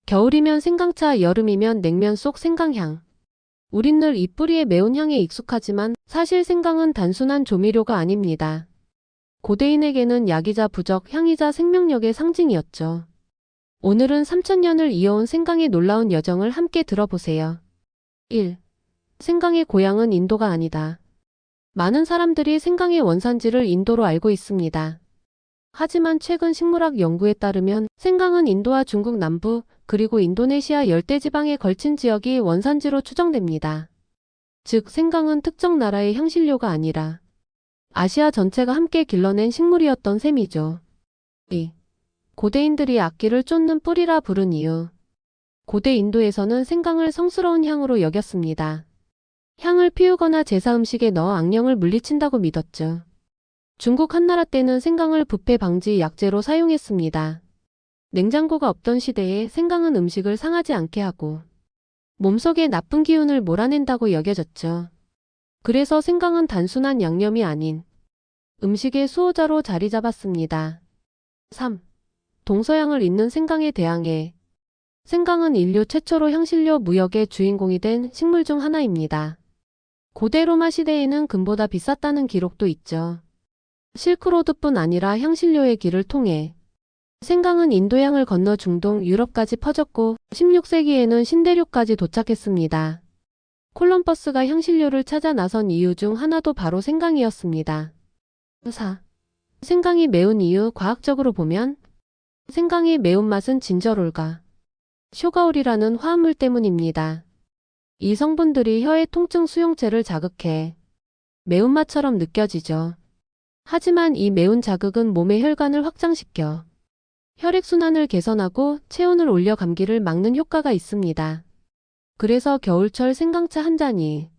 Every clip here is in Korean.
겨울이면 생강차, 여름이면 냉면 속 생강향. 우린 늘 이 뿌리의 매운 향에 익숙하지만 사실 생강은 단순한 조미료가 아닙니다. 고대인에게는 약이자 부적, 향이자 생명력의 상징이었죠. 오늘은 3000년을 이어온 생강의 놀라운 여정을 함께 들어보세요. 1. 생강의 고향은 인도가 아니다. 많은 사람들이 생강의 원산지를 인도로 알고 있습니다. 하지만 최근 식물학 연구에 따르면 생강은 인도와 중국 남부 그리고 인도네시아 열대지방에 걸친 지역이 원산지로 추정됩니다. 즉 생강은 특정 나라의 향신료가 아니라 아시아 전체가 함께 길러낸 식물이었던 셈이죠. 2. 고대인들이 악기를 쫓는 뿌리라 부른 이유. 고대 인도에서는 생강을 성스러운 향으로 여겼습니다. 향을 피우거나 제사 음식에 넣어 악령을 물리친다고 믿었죠. 중국 한나라 때는 생강을 부패 방지 약재로 사용했습니다. 냉장고가 없던 시대에 생강은 음식을 상하지 않게 하고 몸속의 나쁜 기운을 몰아낸다고 여겨졌죠. 그래서 생강은 단순한 양념이 아닌 음식의 수호자로 자리 잡았습니다. 3. 동서양을 잇는 생강의 대항해. 생강은 인류 최초로 향신료 무역의 주인공이 된 식물 중 하나입니다. 고대 로마 시대에는 금보다 비쌌다는 기록도 있죠. 실크로드뿐 아니라 향신료의 길을 통해 생강은 인도양을 건너 중동, 유럽까지 퍼졌고 16세기에는 신대륙까지 도착했습니다. 콜럼버스가 향신료를 찾아 나선 이유 중 하나도 바로 생강이었습니다. 4. 생강이 매운 이유. 과학적으로 보면 생강의 매운맛은 진저롤과 쇼가올이라는 화합물 때문입니다. 이 성분들이 혀의 통증 수용체를 자극해 매운맛처럼 느껴지죠. 하지만 이 매운 자극은 몸의 혈관을 확장시켜 혈액순환을 개선하고 체온을 올려 감기를 막는 효과가 있습니다. 그래서 겨울철 생강차 한 잔이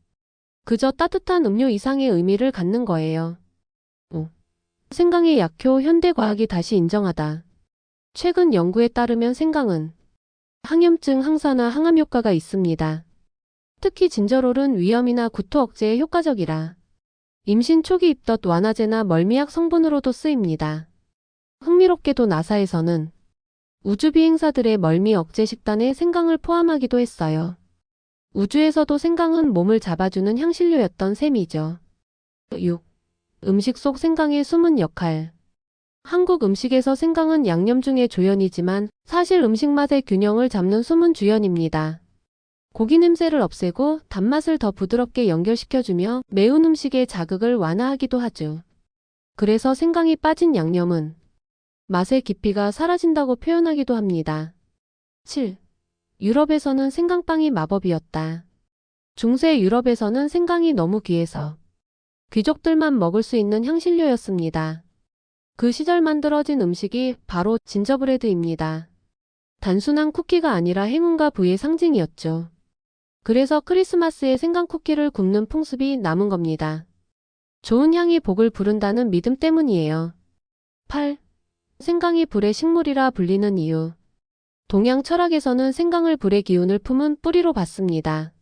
그저 따뜻한 음료 이상의 의미를 갖는 거예요. 5. 생강의 약효. 현대과학이 다시 인정하다. 최근 연구에 따르면 생강은 항염증, 항산화, 항암 효과가 있습니다. 특히 진저롤은 위염이나 구토 억제에 효과적이라 임신 초기 입덧 완화제나 멀미약 성분으로도 쓰입니다. 흥미롭게도 나사에서는 우주비행사들의 멀미 억제 식단에 생강을 포함하기도 했어요. 우주에서도 생강은 몸을 잡아주는 향신료였던 셈이죠. 6. 음식 속 생강의 숨은 역할. 한국 음식에서 생강은 양념 중의 조연이지만 사실 음식 맛의 균형을 잡는 숨은 주연입니다. 고기 냄새를 없애고 단맛을 더 부드럽게 연결시켜주며 매운 음식의 자극을 완화하기도 하죠. 그래서 생강이 빠진 양념은 맛의 깊이가 사라진다고 표현하기도 합니다. 7. 유럽에서는 생강빵이 마법이었다. 중세 유럽에서는 생강이 너무 귀해서 귀족들만 먹을 수 있는 향신료였습니다. 그 시절 만들어진 음식이 바로 진저브레드입니다. 단순한 쿠키가 아니라 행운과 부의 상징이었죠. 그래서 크리스마스에 생강 쿠키를 굽는 풍습이 남은 겁니다. 좋은 향이 복을 부른다는 믿음 때문이에요. 8. 생강이 불의 식물이라 불리는 이유. 동양 철학에서는 생강을 불의 기운을 품은 뿌리로 봤습니다.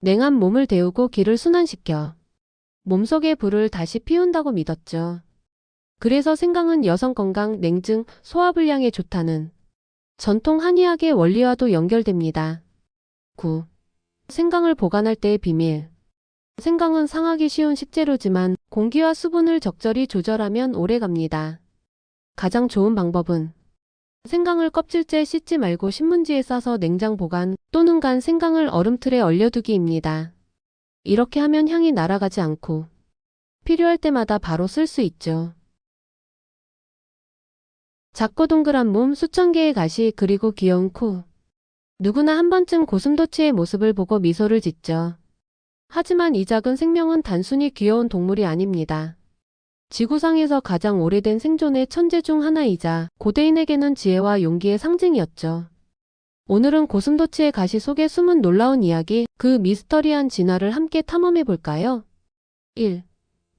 냉한 몸을 데우고 기를 순환시켜 몸속의 불을 다시 피운다고 믿었죠. 그래서 생강은 여성 건강, 냉증, 소화불량에 좋다는 전통 한의학의 원리와도 연결됩니다. 9. 생강을 보관할 때의 비밀. 생강은 상하기 쉬운 식재료지만 공기와 수분을 적절히 조절하면 오래갑니다. 가장 좋은 방법은 생강을 껍질째 씻지 말고 신문지에 싸서 냉장 보관 또는 간 생강을 얼음틀에 얼려두기입니다. 이렇게 하면 향이 날아가지 않고 필요할 때마다 바로 쓸 수 있죠. 작고 동그란 몸, 수천 개의 가시, 그리고 귀여운 코. 누구나 한 번쯤 고슴도치의 모습을 보고 미소를 짓죠. 하지만 이 작은 생명은 단순히 귀여운 동물이 아닙니다. 지구상에서 가장 오래된 생존의 천재 중 하나이자 고대인에게는 지혜와 용기의 상징이었죠. 오늘은 고슴도치의 가시 속에 숨은 놀라운 이야기, 그 미스터리한 진화를 함께 탐험해 볼까요? 1.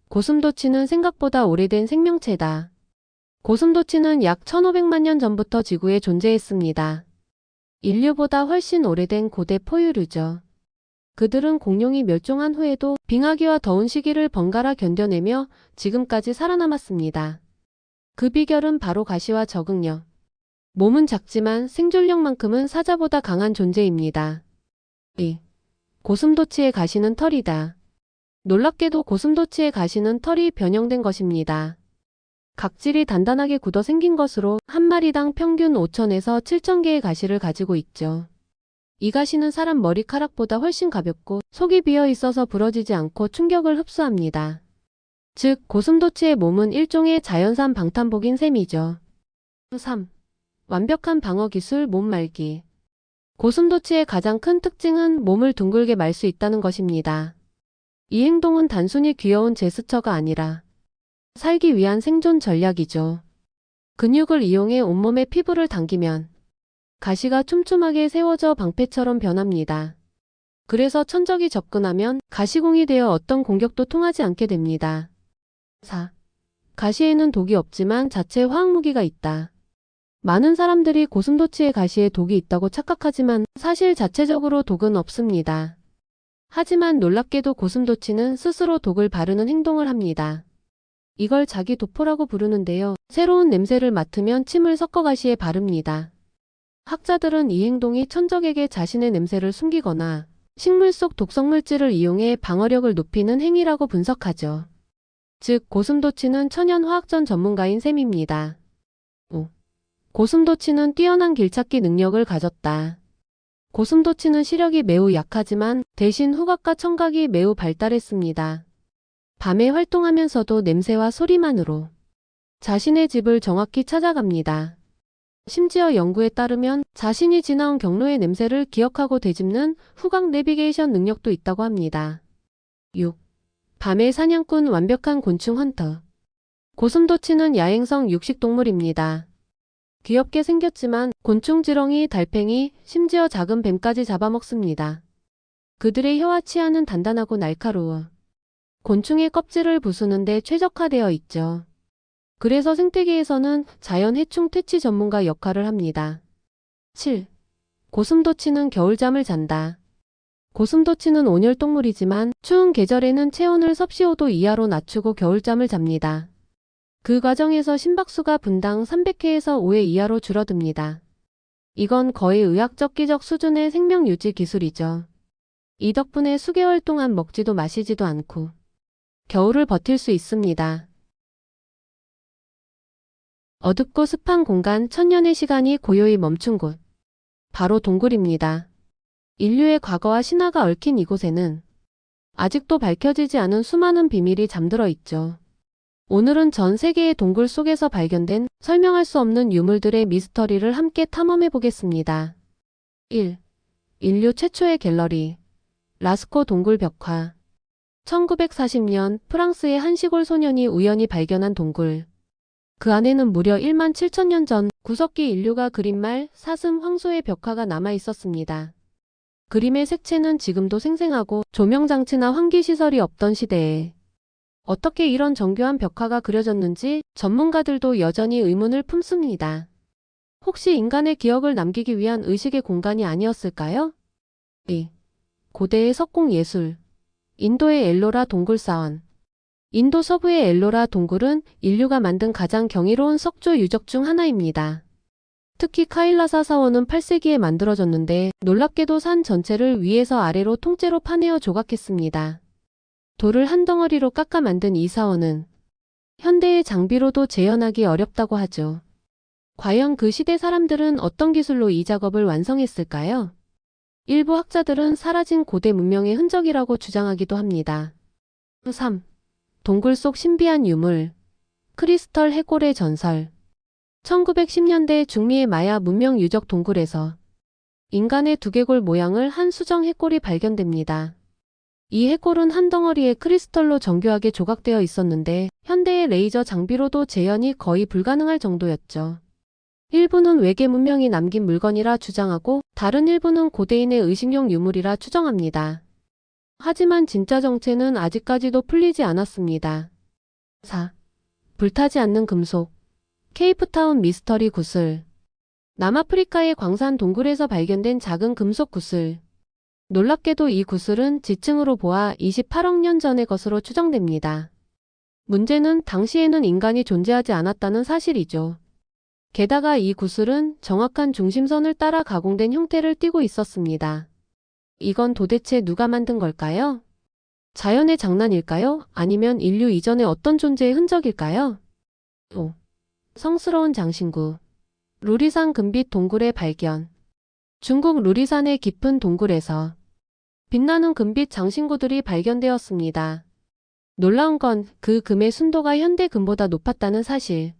고슴도치는 생각보다 오래된 생명체다. 고슴도치는 약 1500만 년 전부터 지구에 존재했습니다. 인류보다 훨씬 오래된 고대 포유류죠. 그들은 공룡이 멸종한 후에도 빙하기와 더운 시기를 번갈아 견뎌내며 지금까지 살아남았습니다. 그 비결은 바로 가시와 적응력, 몸은 작지만 생존력만큼은 사자보다 강한 존재입니다. 2. 고슴도치의 가시는 털이다. 놀랍게도 고슴도치의 가시는 털이 변형된 것입니다. 각질이 단단하게 굳어 생긴 것으로 한 마리당 평균 5,000에서 7,000개의 가시를 가지고 있죠. 이 가시는 사람 머리카락보다 훨씬 가볍고 속이 비어 있어서 부러지지 않고 충격을 흡수합니다. 즉, 고슴도치의 몸은 일종의 자연산 방탄복인 셈이죠. 3. 완벽한 방어 기술 몸 말기. 고슴도치의 가장 큰 특징은 몸을 둥글게 말 수 있다는 것입니다. 이 행동은 단순히 귀여운 제스처가 아니라 살기 위한 생존 전략이죠. 근육을 이용해 온몸에 피부를 당기면 가시가 촘촘하게 세워져 방패처럼 변합니다. 그래서 천적이 접근하면 가시공이 되어 어떤 공격도 통하지 않게 됩니다. 4. 가시에는 독이 없지만 자체 화학무기가 있다. 많은 사람들이 고슴도치의 가시에 독이 있다고 착각하지만 사실 자체적으로 독은 없습니다. 하지만 놀랍게도 고슴도치는 스스로 독을 바르는 행동을 합니다. 이걸 자기 도포라고 부르는데요. 새로운 냄새를 맡으면 침을 섞어 가시에 바릅니다. 학자들은 이 행동이 천적에게 자신의 냄새를 숨기거나 식물 속 독성물질을 이용해 방어력을 높이는 행위라고 분석하죠. 즉, 고슴도치는 천연 화학전 전문가인 셈입니다. 5. 고슴도치는 뛰어난 길찾기 능력을 가졌다. 고슴도치는 시력이 매우 약하지만 대신 후각과 청각이 매우 발달했습니다. 밤에 활동하면서도 냄새와 소리만으로 자신의 집을 정확히 찾아갑니다. 심지어 연구에 따르면 자신이 지나온 경로의 냄새를 기억하고 되짚는 후각 내비게이션 능력도 있다고 합니다. 6. 밤의 사냥꾼 완벽한 곤충 헌터. 고슴도치는 야행성 육식동물입니다. 귀엽게 생겼지만 곤충 지렁이, 달팽이, 심지어 작은 뱀까지 잡아먹습니다. 그들의 혀와 치아는 단단하고 날카로워 곤충의 껍질을 부수는 데 최적화되어 있죠. 그래서 생태계에서는 자연 해충 퇴치 전문가 역할을 합니다. 7. 고슴도치는 겨울잠을 잔다. 고슴도치는 온열동물이지만 추운 계절에는 체온을 섭씨 5도 이하로 낮추고 겨울잠을 잡니다. 그 과정에서 심박수가 분당 300회에서 5회 이하로 줄어듭니다. 이건 거의 의학적 기적 수준의 생명 유지 기술이죠. 이 덕분에 수개월 동안 먹지도 마시지도 않고 겨울을 버틸 수 있습니다. 어둡고 습한 공간, 천년의 시간이 고요히 멈춘 곳. 바로 동굴입니다. 인류의 과거와 신화가 얽힌 이곳에는 아직도 밝혀지지 않은 수많은 비밀이 잠들어 있죠. 오늘은 전 세계의 동굴 속에서 발견된 설명할 수 없는 유물들의 미스터리를 함께 탐험해 보겠습니다. 1. 인류 최초의 갤러리. 라스코 동굴 벽화. 1940년 프랑스의 한 시골 소년이 우연히 발견한 동굴. 그 안에는 무려 1만 7천년 전 구석기 인류가 그린 말, 사슴, 황소의 벽화가 남아 있었습니다. 그림의 색채는 지금도 생생하고 조명장치나 환기시설이 없던 시대에 어떻게 이런 정교한 벽화가 그려졌는지 전문가들도 여전히 의문을 품습니다. 혹시 인간의 기억을 남기기 위한 의식의 공간이 아니었을까요? 2. 고대의 석공 예술. 인도의 엘로라 동굴 사원. 인도 서부의 엘로라 동굴은 인류가 만든 가장 경이로운 석조 유적 중 하나입니다. 특히 카일라사 사원은 8세기에 만들어졌는데 놀랍게도 산 전체를 위에서 아래로 통째로 파내어 조각했습니다. 돌을 한 덩어리로 깎아 만든 이 사원은 현대의 장비로도 재현하기 어렵다고 하죠. 과연 그 시대 사람들은 어떤 기술로 이 작업을 완성했을까요? 일부 학자들은 사라진 고대 문명의 흔적이라고 주장하기도 합니다. 3. 동굴 속 신비한 유물. 크리스털 해골의 전설. 1910년대 중미의 마야 문명 유적 동굴에서 인간의 두개골 모양을 한 수정 해골이 발견됩니다. 이 해골은 한 덩어리의 크리스털로 정교하게 조각되어 있었는데 현대의 레이저 장비로도 재현이 거의 불가능할 정도였죠. 일부는 외계 문명이 남긴 물건이라 주장하고 다른 일부는 고대인의 의식용 유물이라 추정합니다. 하지만 진짜 정체는 아직까지도 풀리지 않았습니다. 4. 불타지 않는 금속. 케이프타운 미스터리 구슬. 남아프리카의 광산 동굴에서 발견된 작은 금속 구슬. 놀랍게도 이 구슬은 지층으로 보아 28억 년 전의 것으로 추정됩니다. 문제는 당시에는 인간이 존재하지 않았다는 사실이죠. 게다가 이 구슬은 정확한 중심선을 따라 가공된 형태를 띠고 있었습니다. 이건 도대체 누가 만든 걸까요? 자연의 장난일까요? 아니면 인류 이전의 어떤 존재의 흔적일까요? 5. 성스러운 장신구. 루리산 금빛 동굴의 발견. 중국 루리산의 깊은 동굴에서 빛나는 금빛 장신구들이 발견되었습니다. 놀라운 건 그 금의 순도가 현대 금보다 높았다는 사실.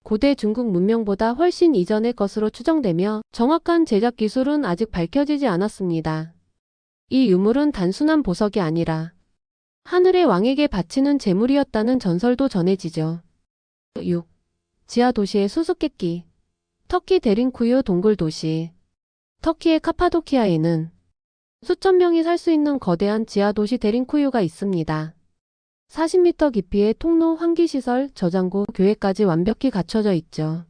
고대 중국 문명보다 훨씬 이전의 것으로 추정되며 정확한 제작 기술은 아직 밝혀지지 않았습니다. 이 유물은 단순한 보석이 아니라 하늘의 왕에게 바치는 제물이었다는 전설도 전해지죠. 6. 지하 도시의 수수께끼. 터키 데린쿠유 동굴 도시. 터키의 카파도키아에는 수천 명이 살 수 있는 거대한 지하 도시 데린쿠유가 있습니다. 40m 깊이의 통로, 환기시설, 저장고, 교회까지 완벽히 갖춰져 있죠.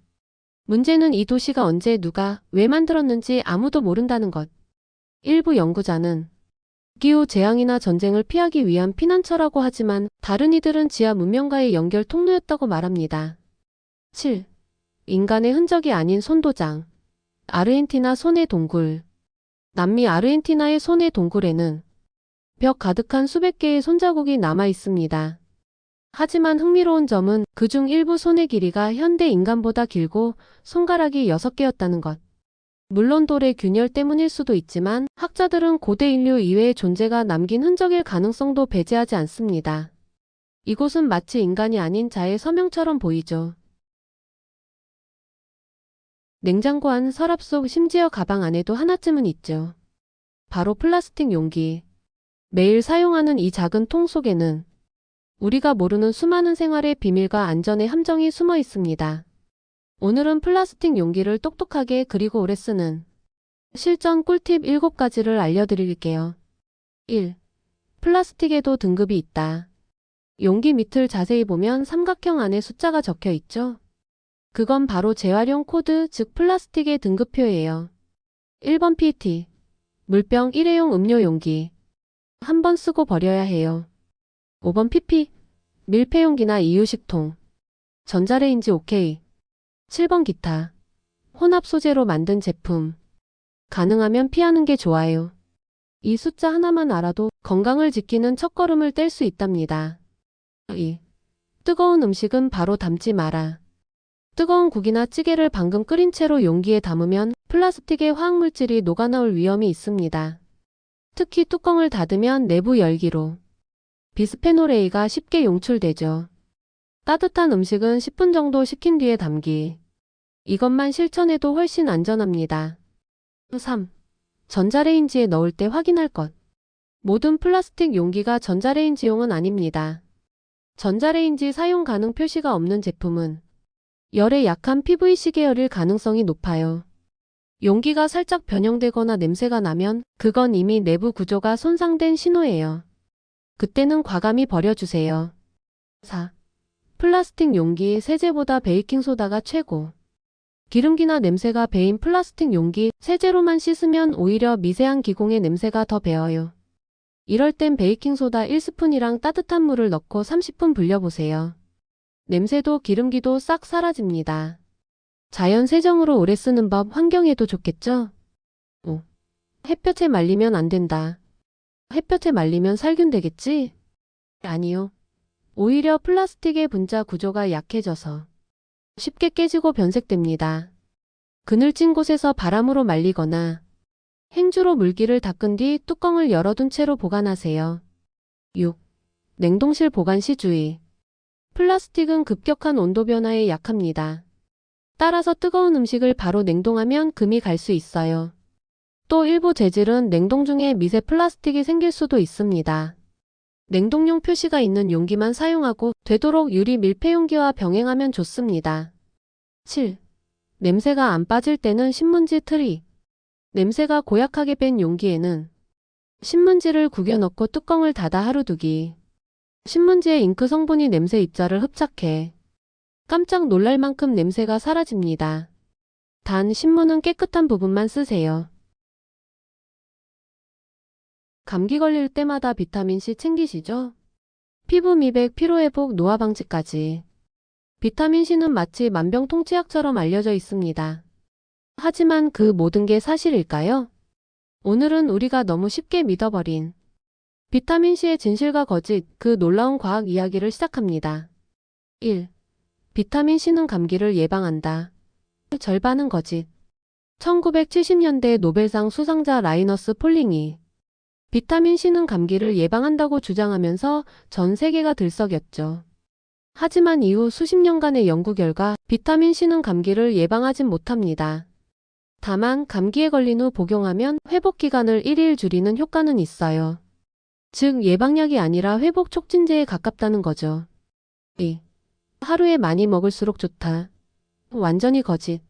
문제는 이 도시가 언제 누가 왜 만들었는지 아무도 모른다는 것. 일부 연구자는 기후 재앙이나 전쟁을 피하기 위한 피난처라고 하지만 다른 이들은 지하 문명과의 연결 통로였다고 말합니다. 7. 인간의 흔적이 아닌 손도장. 아르헨티나 손의 동굴. 남미 아르헨티나의 손의 동굴에는 벽 가득한 수백 개의 손자국이 남아 있습니다. 하지만 흥미로운 점은 그중 일부 손의 길이가 현대 인간보다 길고 손가락이 6개였다는 것. 물론 돌의 균열 때문일 수도 있지만 학자들은 고대 인류 이외의 존재가 남긴 흔적일 가능성도 배제하지 않습니다. 이곳은 마치 인간이 아닌 자의 서명처럼 보이죠. 냉장고 안 서랍 속, 심지어 가방 안에도 하나쯤은 있죠. 바로 플라스틱 용기. 매일 사용하는 이 작은 통 속에는 우리가 모르는 수많은 생활의 비밀과 안전의 함정이 숨어 있습니다. 오늘은 플라스틱 용기를 똑똑하게 그리고 오래 쓰는 실전 꿀팁 7가지를 알려드릴게요. 1. 플라스틱에도 등급이 있다. 용기 밑을 자세히 보면 삼각형 안에 숫자가 적혀 있죠? 그건 바로 재활용 코드, 즉 플라스틱의 등급표예요. 1번 PET. 물병, 일회용 음료 용기. 한 번 쓰고 버려야 해요. 5번 PP. 밀폐용기나 이유식통. 전자레인지 오케이. 7번 기타. 혼합 소재로 만든 제품. 가능하면 피하는 게 좋아요. 이 숫자 하나만 알아도 건강을 지키는 첫걸음을 뗄 수 있답니다. 2. 뜨거운 음식은 바로 담지 마라. 뜨거운 국이나 찌개를 방금 끓인 채로 용기에 담으면 플라스틱의 화학물질이 녹아나올 위험이 있습니다. 특히 뚜껑을 닫으면 내부 열기로 비스페놀 A가 쉽게 용출되죠. 따뜻한 음식은 10분 정도 식힌 뒤에 담기. 이것만 실천해도 훨씬 안전합니다. 3. 전자레인지에 넣을 때 확인할 것. 모든 플라스틱 용기가 전자레인지용은 아닙니다. 전자레인지 사용 가능 표시가 없는 제품은 열에 약한 PVC 계열일 가능성이 높아요. 용기가 살짝 변형되거나 냄새가 나면 그건 이미 내부 구조가 손상된 신호예요. 그때는 과감히 버려주세요. 4. 플라스틱 용기 세제보다 베이킹소다가 최고. 기름기나 냄새가 배인 플라스틱 용기 세제로만 씻으면 오히려 미세한 기공의 냄새가 더 배어요. 이럴 땐 베이킹소다 1스푼이랑 따뜻한 물을 넣고 30분 불려보세요. 냄새도 기름기도 싹 사라집니다. 자연 세정으로 오래 쓰는 법, 환경에도 좋겠죠? 5. 햇볕에 말리면 안 된다. 햇볕에 말리면 살균 되겠지? 아니요. 오히려 플라스틱의 분자 구조가 약해져서 쉽게 깨지고 변색됩니다. 그늘진 곳에서 바람으로 말리거나 행주로 물기를 닦은 뒤 뚜껑을 열어둔 채로 보관하세요. 6. 냉동실 보관 시 주의. 플라스틱은 급격한 온도 변화에 약합니다. 따라서 뜨거운 음식을 바로 냉동하면 금이 갈 수 있어요. 또 일부 재질은 냉동 중에 미세 플라스틱이 생길 수도 있습니다. 냉동용 표시가 있는 용기만 사용하고 되도록 유리 밀폐용기와 병행하면 좋습니다. 7. 냄새가 안 빠질 때는 신문지 트릭. 냄새가 고약하게 뺀 용기에는 신문지를 구겨 넣고 뚜껑을 닫아 하루 두기. 신문지의 잉크 성분이 냄새 입자를 흡착해 깜짝 놀랄 만큼 냄새가 사라집니다. 단 신문은 깨끗한 부분만 쓰세요. 감기 걸릴 때마다 비타민C 챙기시죠? 피부 미백, 피로회복, 노화 방지까지. 비타민C는 마치 만병통치약처럼 알려져 있습니다. 하지만 그 모든 게 사실일까요? 오늘은 우리가 너무 쉽게 믿어버린 비타민C의 진실과 거짓, 그 놀라운 과학 이야기를 시작합니다. 1. 비타민C는 감기를 예방한다. 절반은 거짓. 1970년대 노벨상 수상자 라이너스 폴링이 비타민C는 감기를 예방한다고 주장하면서 전 세계가 들썩였죠. 하지만 이후 수십 년간의 연구 결과 비타민C는 감기를 예방하진 못합니다. 다만 감기에 걸린 후 복용하면 회복 기간을 1일 줄이는 효과는 있어요. 즉 예방약이 아니라 회복 촉진제에 가깝다는 거죠. 2. 하루에 많이 먹을수록 좋다. 완전히 거짓.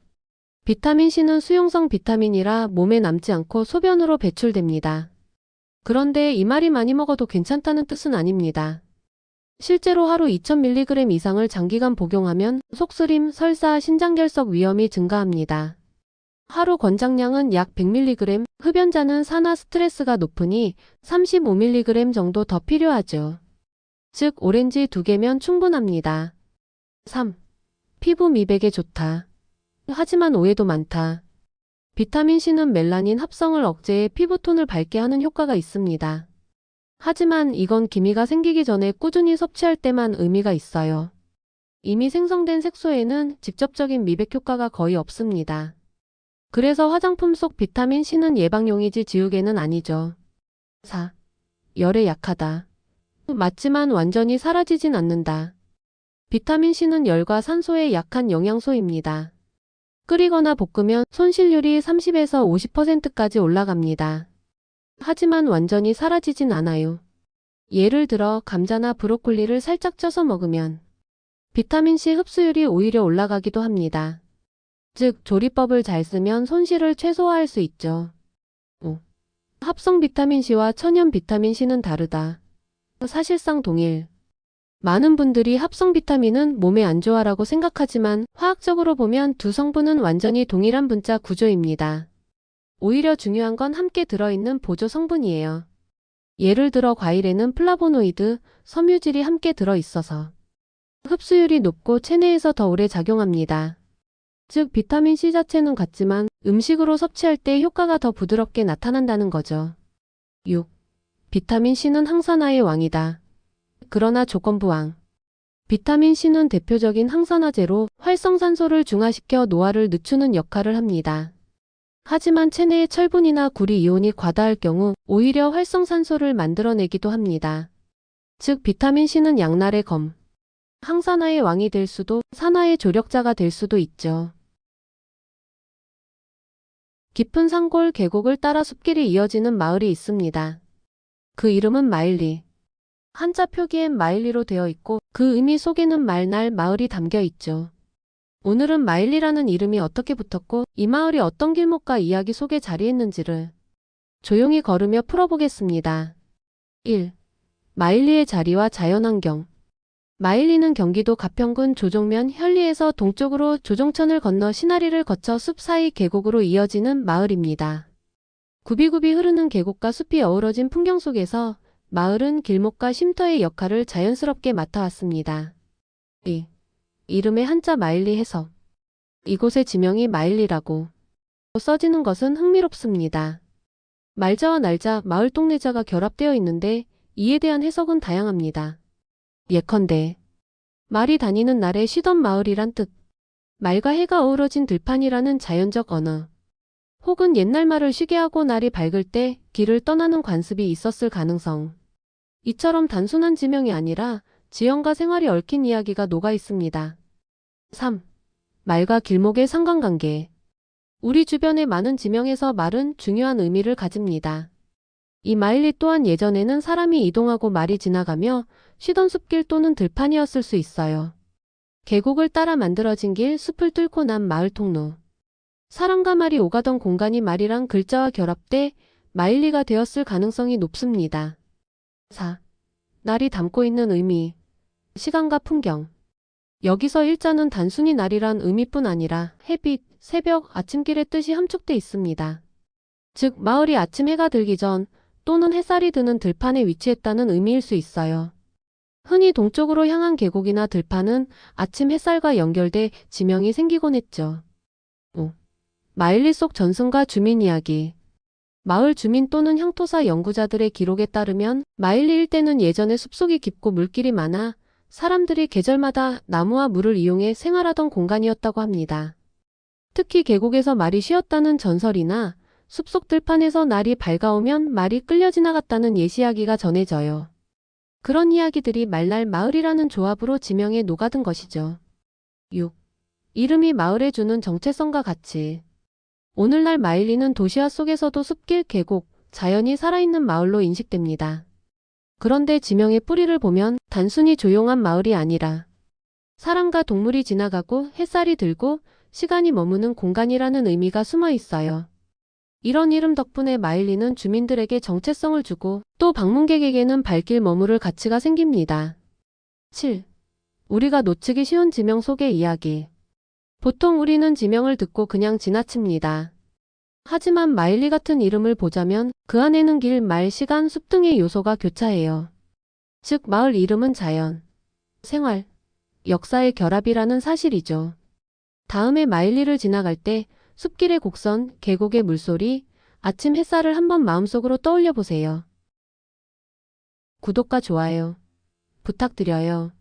비타민C는 수용성 비타민이라 몸에 남지 않고 소변으로 배출됩니다. 그런데 이 말이 많이 먹어도 괜찮다는 뜻은 아닙니다. 실제로 하루 2000mg 이상을 장기간 복용하면 속쓰림, 설사, 신장결석 위험이 증가합니다. 하루 권장량은 약 100mg, 흡연자는 산화 스트레스가 높으니 35mg 정도 더 필요하죠. 즉 오렌지 2개면 충분합니다. 3. 피부 미백에 좋다. 하지만 오해도 많다. 비타민C는 멜라닌 합성을 억제해 피부톤을 밝게 하는 효과가 있습니다. 하지만 이건 기미가 생기기 전에 꾸준히 섭취할 때만 의미가 있어요. 이미 생성된 색소에는 직접적인 미백 효과가 거의 없습니다. 그래서 화장품 속 비타민C는 예방용이지 지우개는 아니죠. 4. 열에 약하다. 맞지만 완전히 사라지진 않는다. 비타민C는 열과 산소에 약한 영양소입니다. 끓이거나 볶으면 손실률이 30에서 50%까지 올라갑니다. 하지만 완전히 사라지진 않아요. 예를 들어 감자나 브로콜리를 살짝 쪄서 먹으면 비타민C 흡수율이 오히려 올라가기도 합니다. 즉 조리법을 잘 쓰면 손실을 최소화할 수 있죠. 5. 합성 비타민C와 천연 비타민C는 다르다. 사실상 동일. 많은 분들이 합성 비타민은 몸에 안 좋아라고 생각하지만 화학적으로 보면 두 성분은 완전히 동일한 분자 구조입니다. 오히려 중요한 건 함께 들어있는 보조 성분이에요. 예를 들어 과일에는 플라보노이드, 섬유질이 함께 들어있어서 흡수율이 높고 체내에서 더 오래 작용합니다. 즉 비타민C 자체는 같지만 음식으로 섭취할 때 효과가 더 부드럽게 나타난다는 거죠. 6. 비타민C는 항산화의 왕이다. 그러나 조건부왕. 비타민C는 대표적인 항산화제로 활성산소를 중화시켜 노화를 늦추는 역할을 합니다. 하지만 체내에 철분이나 구리 이온이 과다할 경우 오히려 활성산소를 만들어내기도 합니다. 즉 비타민C는 양날의 검. 항산화의 왕이 될 수도 산화의 조력자가 될 수도 있죠. 깊은 산골 계곡을 따라 숲길이 이어지는 마을이 있습니다. 그 이름은 마일리. 한자 표기엔 마일리로 되어 있고 그 의미 속에는 말날 마을이 담겨 있죠. 오늘은 마일리라는 이름이 어떻게 붙었고 이 마을이 어떤 길목과 이야기 속에 자리했는지를 조용히 걸으며 풀어보겠습니다. 1. 마일리의 자리와 자연환경. 마일리는 경기도 가평군 조종면 현리에서 동쪽으로 조종천을 건너 신하리를 거쳐 숲 사이 계곡으로 이어지는 마을입니다. 굽이굽이 흐르는 계곡과 숲이 어우러진 풍경 속에서 마을은 길목과 쉼터의 역할을 자연스럽게 맡아왔습니다. 2. 이름의 한자 마일리 해석. 이곳의 지명이 마일리라고 써지는 것은 흥미롭습니다. 말자와 날자, 마을 동네자가 결합되어 있는데 이에 대한 해석은 다양합니다. 예컨대 말이 다니는 날에 쉬던 마을이란 뜻, 말과 해가 어우러진 들판이라는 자연적 언어, 혹은 옛날 말을 쉬게 하고 날이 밝을 때 길을 떠나는 관습이 있었을 가능성. 이처럼 단순한 지명이 아니라 지형과 생활이 얽힌 이야기가 녹아 있습니다. 3. 말과 길목의 상관관계. 우리 주변의 많은 지명에서 말은 중요한 의미를 가집니다. 이 마일리 또한 예전에는 사람이 이동하고 말이 지나가며 쉬던 숲길 또는 들판이었을 수 있어요. 계곡을 따라 만들어진 길, 숲을 뚫고 난 마을 통로. 사람과 말이 오가던 공간이 말이랑 글자와 결합돼 마일리가 되었을 가능성이 높습니다. 4. 날이 담고 있는 의미. 시간과 풍경. 여기서 일자는 단순히 날이란 의미뿐 아니라 햇빛, 새벽, 아침길의 뜻이 함축돼 있습니다. 즉 마을이 아침 해가 들기 전 또는 햇살이 드는 들판에 위치했다는 의미일 수 있어요. 흔히 동쪽으로 향한 계곡이나 들판은 아침 햇살과 연결돼 지명이 생기곤 했죠. 5. 마일리 속 전승과 주민 이야기. 마을 주민 또는 향토사 연구자들의 기록에 따르면 마일리 일대는 예전에 숲속이 깊고 물길이 많아 사람들이 계절마다 나무와 물을 이용해 생활하던 공간이었다고 합니다. 특히 계곡에서 말이 쉬었다는 전설이나 숲속 들판에서 날이 밝아오면 말이 끌려 지나갔다는 예시이야기가 전해져요. 그런 이야기들이 말날 마을이라는 조합으로 지명에 녹아든 것이죠. 6. 이름이 마을에 주는 정체성과 가치. 오늘날 마일리는 도시화 속에서도 숲길, 계곡, 자연이 살아있는 마을로 인식됩니다. 그런데 지명의 뿌리를 보면 단순히 조용한 마을이 아니라 사람과 동물이 지나가고 햇살이 들고 시간이 머무는 공간이라는 의미가 숨어 있어요. 이런 이름 덕분에 마일리는 주민들에게 정체성을 주고 또 방문객에게는 발길 머무를 가치가 생깁니다. 7. 우리가 놓치기 쉬운 지명 속의 이야기. 보통 우리는 지명을 듣고 그냥 지나칩니다. 하지만 마일리 같은 이름을 보자면 그 안에는 길, 말, 시간, 숲 등의 요소가 교차해요. 즉 마을 이름은 자연, 생활, 역사의 결합이라는 사실이죠. 다음에 마일리를 지나갈 때 숲길의 곡선, 계곡의 물소리, 아침 햇살을 한번 마음속으로 떠올려 보세요. 구독과 좋아요 부탁드려요.